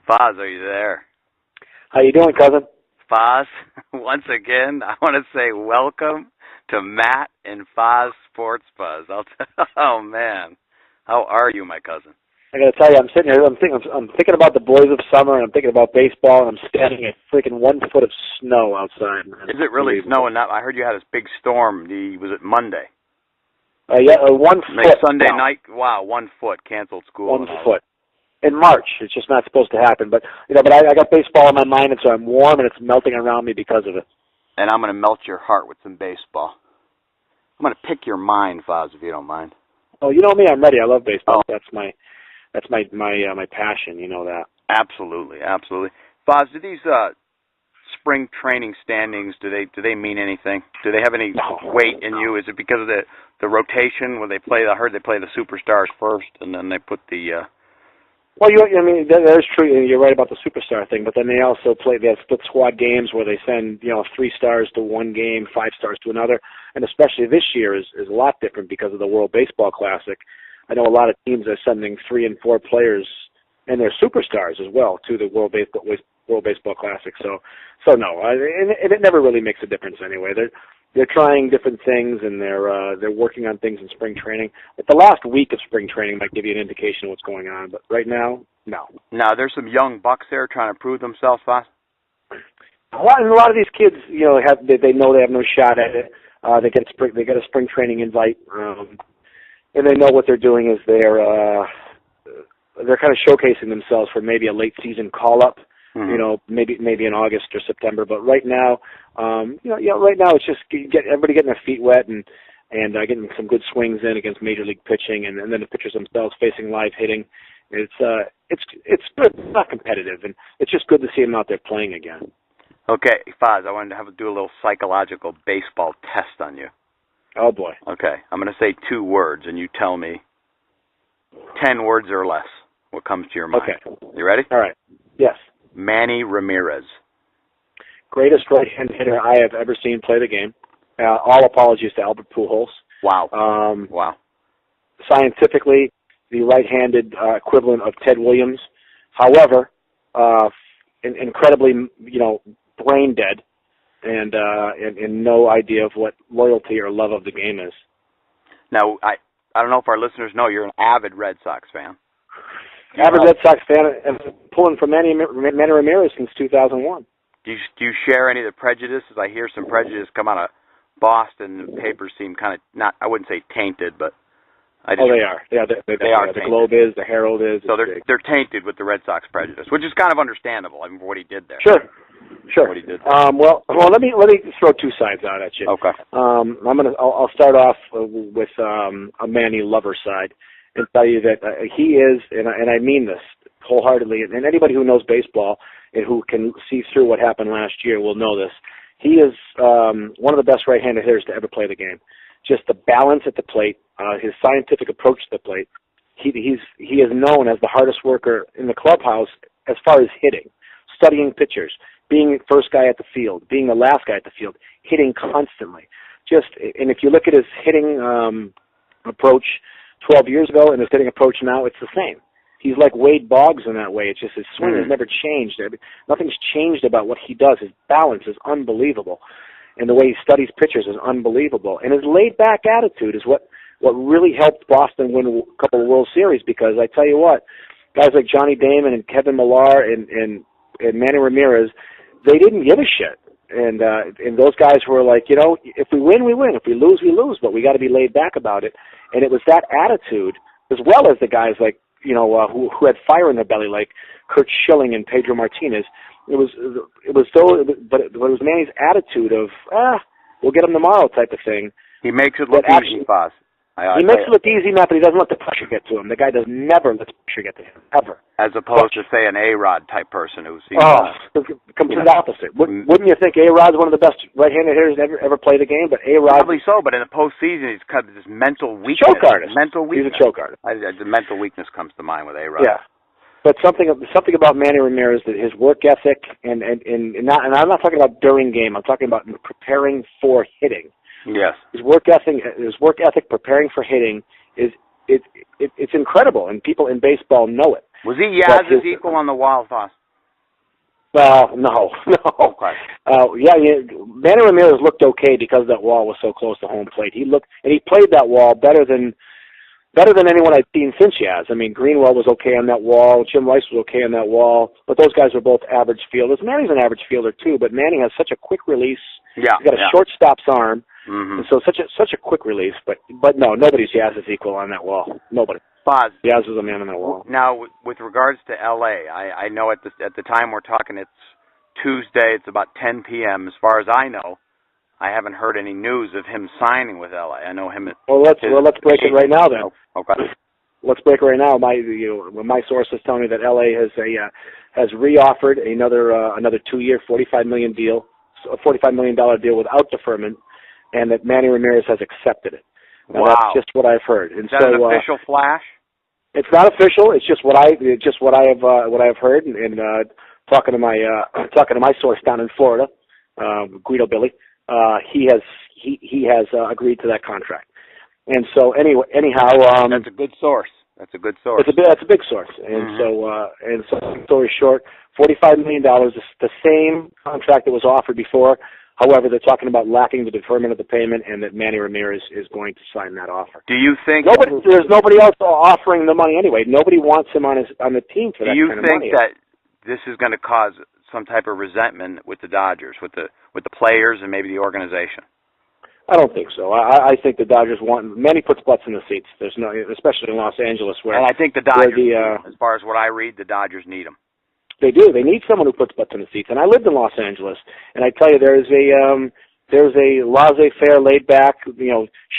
Faz, are you there? How you doing, cousin? Faz, once again, I want to say welcome to Matt and Faz Sports Buzz. Oh man, how are you, my cousin? I got to tell you, I'm sitting here. I'm thinking about the boys of summer, and I'm thinking about baseball, and I'm standing in freaking 1 foot of snow outside. Man. Is it really snowing now? I heard you had this big storm. Was it Monday? Yeah, 1 foot. Like Sunday night. Wow, 1 foot canceled school. 1 foot. In March, it's just not supposed to happen. But but I got baseball in my mind, and so I'm warm, and it's melting around me because of it. And I'm going to melt your heart with some baseball. I'm going to pick your mind, Faz, if you don't mind. Oh, you know me. I'm ready. I love baseball. Oh. That's my passion. You know that. Absolutely, absolutely. Faz, do these spring training standings, do they mean anything? Do they have any weight in you? Is it because of the rotation where they play? I heard they play the superstars first, and then they put the. Well, that is true. You're right about the superstar thing, but then they also play the split squad games where they send 3 stars to one game, 5 stars to another, and especially this year is a lot different because of the World Baseball Classic. I know a lot of teams are sending 3 and 4 players and their superstars as well to the World Baseball Classic. So no, and it never really makes a difference anyway. They're trying different things, and they're working on things in spring training. But the last week of spring training might give you an indication of what's going on. But right now, no. Now there's some young bucks there trying to prove themselves, Faz. A lot of these kids, they know they have no shot at it. They get a spring training invite, and they know what they're doing is they're kind of showcasing themselves for maybe a late season call up. Mm-hmm. Maybe in August or September, but right now, right now it's just everybody getting their feet wet and getting some good swings in against major league pitching, and then the pitchers themselves facing live hitting. It's good. It's not competitive, and it's just good to see them out there playing again. Okay, Faz, I wanted to do a little psychological baseball test on you. Oh boy. Okay, I'm going to say 2 words, and you tell me 10 words or less. What comes to your mind? Okay. You ready? All right. Yes. Manny Ramirez. Greatest right-hand hitter I have ever seen play the game. All apologies to Albert Pujols. Wow. Wow. Scientifically, the right-handed equivalent of Ted Williams. However, incredibly, brain dead, and no idea of what loyalty or love of the game is. Now, I don't know if our listeners know you're an avid Red Sox fan. Avid Red Sox fan, and pulling for Manny Ramirez since 2001. Do you share any of the prejudices? I hear some prejudice come out of Boston. The papers seem kind of I wouldn't say tainted, but they are. Yeah, they are. The Globe is, the Herald is. So they're tainted with the Red Sox prejudice, which is kind of understandable. I mean, for what he did there. Sure. What he did there. Well, let me throw 2 sides out at you. Okay. I'll start off with a Manny lover side, and tell you that he is, and I mean this wholeheartedly, and anybody who knows baseball and who can see through what happened last year will know this. He is one of the best right-handed hitters to ever play the game. Just the balance at the plate, his scientific approach to the plate. He is known as the hardest worker in the clubhouse as far as hitting, studying pitchers, being the first guy at the field, being the last guy at the field, hitting constantly. And if you look at his hitting approach 12 years ago and his hitting approach now, it's the same. He's like Wade Boggs in that way. It's just his swing has never changed. Nothing's changed about what he does. His balance is unbelievable, and the way he studies pitchers is unbelievable. And his laid-back attitude is what really helped Boston win a couple of World Series, because I tell you what, guys like Johnny Damon and Kevin Millar and Manny Ramirez, they didn't give a shit. And those guys were like, if we win, we win. If we lose, we lose. But we got to be laid back about it. And it was that attitude, as well as the guys like, who had fire in their belly, like Curt Schilling and Pedro Martinez. It was Manny's attitude of, we'll get him tomorrow type of thing. He makes it look easy, Faz. He makes it look easy, Matt, but he doesn't let the pressure get to him. The guy does never let the pressure get to him, ever. As opposed to, say, an A-Rod type person who's... complete opposite. Wouldn't you think A-Rod's one of the best right-handed hitters to ever play the game? But A-Rod... Probably so, but in the postseason, he's got this mental weakness. Choke artist. Mental weakness. He's a choke artist. The mental weakness comes to mind with A-Rod. Yeah. But something about Manny Ramirez, that his work ethic, and I'm not talking about during game, I'm talking about preparing for hitting. Yes. His work ethic preparing for hitting it's incredible, and people in baseball know it. Was he Yaz's equal on the Wild, Faz? Well, no. Okay. Manny Ramirez looked okay because that wall was so close to home plate. He played that wall better than anyone I've seen since Yaz. I mean, Greenwell was okay on that wall. Jim Rice was okay on that wall. But those guys are both average fielders. Manny's an average fielder too, but Manny has such a quick release. Yeah. He's got a shortstop's arm. Mm-hmm. And so such a quick release. But no, nobody's Yaz's equal on that wall. Nobody. Faz. Yaz was a man on that wall. Now, with regards to L.A., I know at the time we're talking, it's Tuesday. It's about 10 p.m. As far as I know, I haven't heard any news of him signing with L.A. I know him. Well, let's break it right now then. Okay. Let's break it right now. My sources tell me that L.A. has reoffered another 2-year, $45 million deal without deferment, and that Manny Ramirez has accepted it. Now, wow. That's just what I've heard. And is that an official flash? It's not official. It's just what I have heard, and talking to my source down in Florida, Guido Billy, he has agreed to that contract. And so anyhow, that's a good source. That's a good source. That's a big source. And so long story short, $45 million is the same contract that was offered before. However, they're talking about lacking the deferment of the payment, and that Manny Ramirez is going to sign that offer. Do you think there's nobody else offering the money anyway? Nobody wants him on the team for that kind of money. Do you think that this is going to cause some type of resentment with the Dodgers, with the players, and maybe the organization? I don't think so. I think the Dodgers Manny puts butts in the seats. There's no, especially in Los Angeles, where. And I think the Dodgers, as far as what I read, the Dodgers need him. They do. They need someone who puts butts in the seats. And I lived in Los Angeles, and I tell you, there's a laissez-faire, laid-back,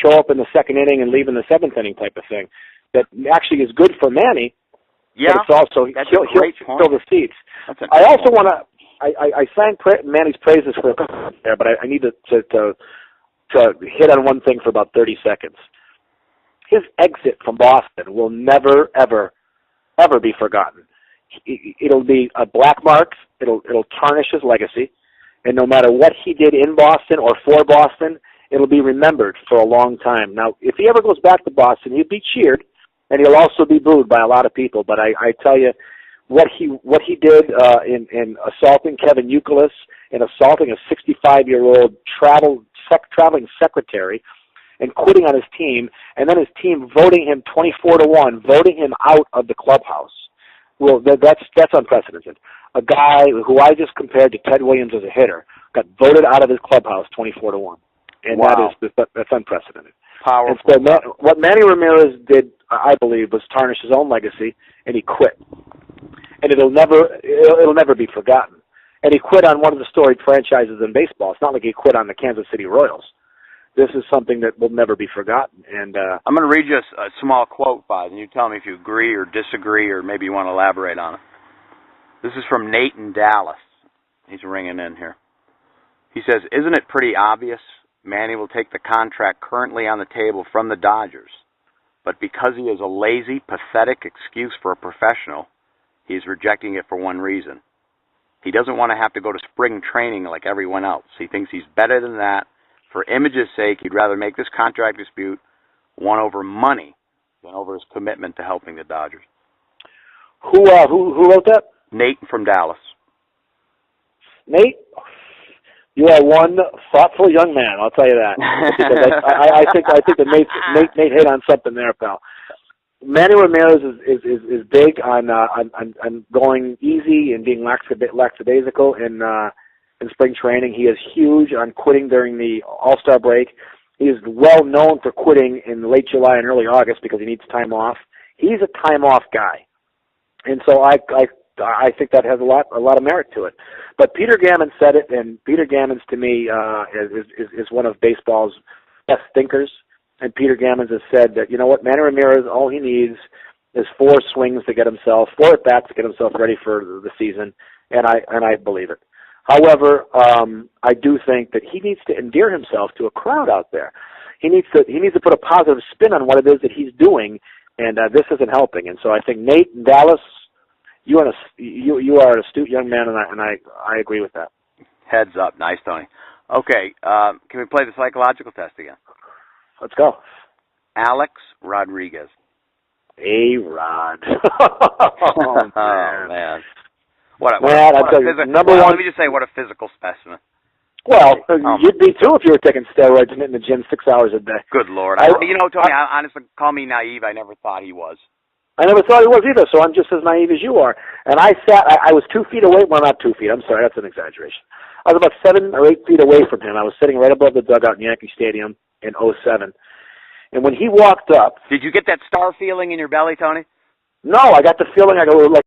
show up in the second inning and leave in the seventh inning type of thing that actually is good for Manny. Yeah, but it's also he'll fill the seats. I also want to. I sang Manny's praises for a couple there, but I need to hit on one thing for about 30 seconds. His exit from Boston will never, ever, ever be forgotten. It'll be a black mark. It'll tarnish his legacy. And no matter what he did in Boston or for Boston, it'll be remembered for a long time. Now, if he ever goes back to Boston, he'll be cheered, and he'll also be booed by a lot of people. But I tell you, what he did in assaulting Kevin Youkilis and assaulting a 65-year-old traveling secretary and quitting on his team, and then his team voting him 24-1, voting him out of the clubhouse. Well, that's unprecedented. A guy who I just compared to Ted Williams as a hitter got voted out of his clubhouse 24-1, and wow. that's unprecedented. Powerful. And so what Manny Ramirez did, I believe, was tarnish his own legacy, and he quit. And it'll never be forgotten. And he quit on one of the storied franchises in baseball. It's not like he quit on the Kansas City Royals. This is something that will never be forgotten. And I'm going to read you a small quote, Faz, and you tell me if you agree or disagree, or maybe you want to elaborate on it. This is from Nate in Dallas. He's ringing in here. He says, "Isn't it pretty obvious Manny will take the contract currently on the table from the Dodgers, but because he is a lazy, pathetic excuse for a professional, he is rejecting it for one reason. He doesn't want to have to go to spring training like everyone else. He thinks he's better than that. For image's sake, he'd rather make this contract dispute one over money than over his commitment to helping the Dodgers." Who wrote that? Nate from Dallas. Nate, you are one thoughtful young man. I'll tell you that. I think that Nate hit on something there, pal. Manny Ramirez is big on going easy and being lackadaisical in spring training. He is huge on quitting during the All-Star break. He is well known for quitting in late July and early August because he needs time off. He's a time off guy, and so I think that has a lot of merit to it. But Peter Gammon said it, and Peter Gammons to me is one of baseball's best thinkers. And Peter Gammons has said that, you know what, Manny Ramirez, all he needs is 4 swings to get himself, 4 at-bats to get himself ready for the season, and I believe it. However, I do think that he needs to endear himself to a crowd out there. He needs to put a positive spin on what it is that he's doing, and this isn't helping. And so I think Nate in Dallas, you are an astute young man, and I agree with that. Heads up. Nice, Tony. Okay, can we play the psychological test again? Let's go. Alex Rodriguez. A-Rod. Oh, man. Man, I'll tell you, number one. Let me just say, what a physical specimen. Well, you'd be too if you were taking steroids and hitting the gym 6 hours a day. Good Lord. Tony, honestly, call me naive. I never thought he was. I never thought he was either, so I'm just as naive as you are. And I was 2 feet away. Well, not 2 feet. I'm sorry, that's an exaggeration. I was about 7 or 8 feet away from him. I was sitting right above the dugout in Yankee Stadium in '07. And when he walked up... Did you get that star feeling in your belly, Tony? No, I got the feeling I go like